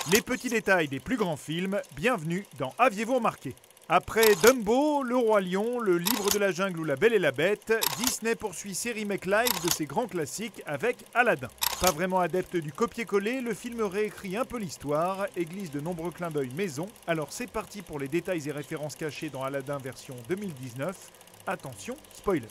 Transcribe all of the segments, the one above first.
Les petits détails des plus grands films, bienvenue dans Aviez-vous remarqué? Après Dumbo, Le Roi Lion, Le Livre de la Jungle ou La Belle et la Bête, Disney poursuit ses remakes live de ses grands classiques avec Aladdin. Pas vraiment adepte du copier-coller, le film réécrit un peu l'histoire et glisse de nombreux clins d'œil maison. Alors c'est parti pour les détails et références cachés dans Aladdin version 2019. Attention, spoiler.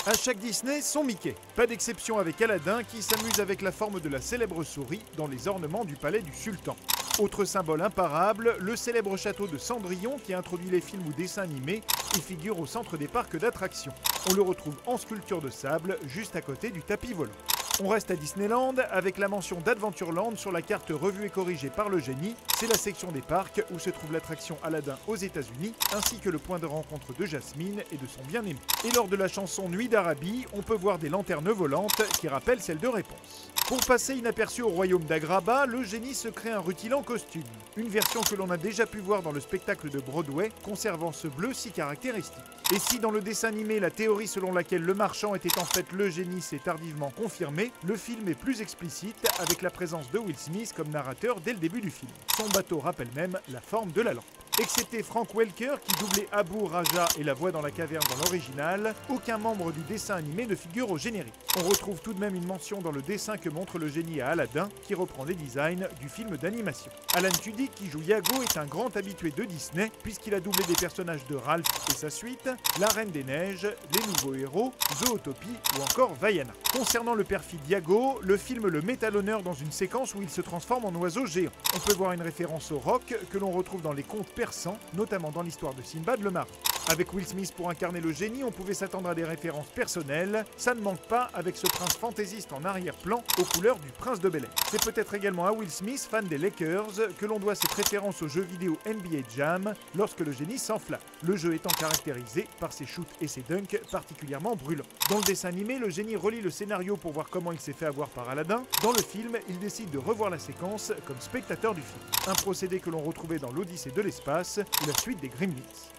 À chaque Disney, son Mickey. Pas d'exception avec Aladdin qui s'amuse avec la forme de la célèbre souris dans les ornements du palais du sultan. Autre symbole imparable, le célèbre château de Cendrillon qui introduit les films ou dessins animés et figure au centre des parcs d'attractions. On le retrouve en sculpture de sable juste à côté du tapis volant. On reste à Disneyland avec la mention d'Adventureland sur la carte revue et corrigée par le génie. C'est la section des parcs où se trouve l'attraction Aladdin aux États-Unis, ainsi que le point de rencontre de Jasmine et de son bien-aimé. Et lors de la chanson Nuit d'Arabie, on peut voir des lanternes volantes qui rappellent celles de Réponse. Pour passer inaperçu au royaume d'Agraba, le génie se crée un rutilant costume. Une version que l'on a déjà pu voir dans le spectacle de Broadway, conservant ce bleu si caractéristique. Et si dans le dessin animé, la théorie selon laquelle le marchand était en fait le génie s'est tardivement confirmée, le film est plus explicite avec la présence de Will Smith comme narrateur dès le début du film. Son bateau rappelle même la forme de la lampe. Excepté Frank Welker qui doublait Abu Raja et la voix dans la caverne dans l'original, aucun membre du dessin animé ne figure au générique. On retrouve tout de même une mention dans le dessin que montre le génie à Aladdin qui reprend les designs du film d'animation. Alan Tudyk qui joue Iago est un grand habitué de Disney puisqu'il a doublé des personnages de Ralph et sa suite, La Reine des Neiges, Les Nouveaux Héros, Zootopie ou encore Vaiana. Concernant le perfide Iago, le film le met à l'honneur dans une séquence où il se transforme en oiseau géant. On peut voir une référence au roc que l'on retrouve dans les contes persans, notamment dans l'histoire de Sinbad le marin. Avec Will Smith pour incarner le génie, on pouvait s'attendre à des références personnelles. Ça ne manque pas avec ce prince fantaisiste en arrière-plan aux couleurs du prince de Bel-Air. C'est peut-être également à Will Smith, fan des Lakers, que l'on doit cette référence au jeu vidéo NBA Jam lorsque le génie s'enflamme. Le jeu étant caractérisé par ses shoots et ses dunks particulièrement brûlants. Dans le dessin animé, le génie relit le scénario pour voir comment il s'est fait avoir par Aladdin. Dans le film, il décide de revoir la séquence comme spectateur du film. Un procédé que l'on retrouvait dans l'Odyssée de l'espace ou la suite des Gremlins.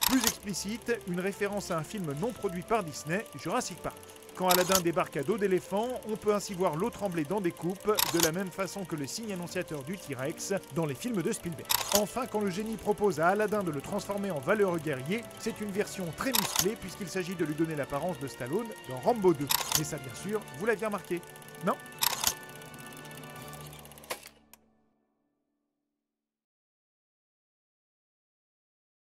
Plus explicite, une référence à un film non produit par Disney, Jurassic Park. Quand Aladdin débarque à dos d'éléphant, on peut ainsi voir l'eau trembler dans des coupes, de la même façon que le signe annonciateur du T-Rex dans les films de Spielberg. Enfin, quand le génie propose à Aladdin de le transformer en valeureux guerrier, c'est une version très musclée puisqu'il s'agit de lui donner l'apparence de Stallone dans Rambo 2. Mais ça, bien sûr, vous l'aviez remarqué, non ?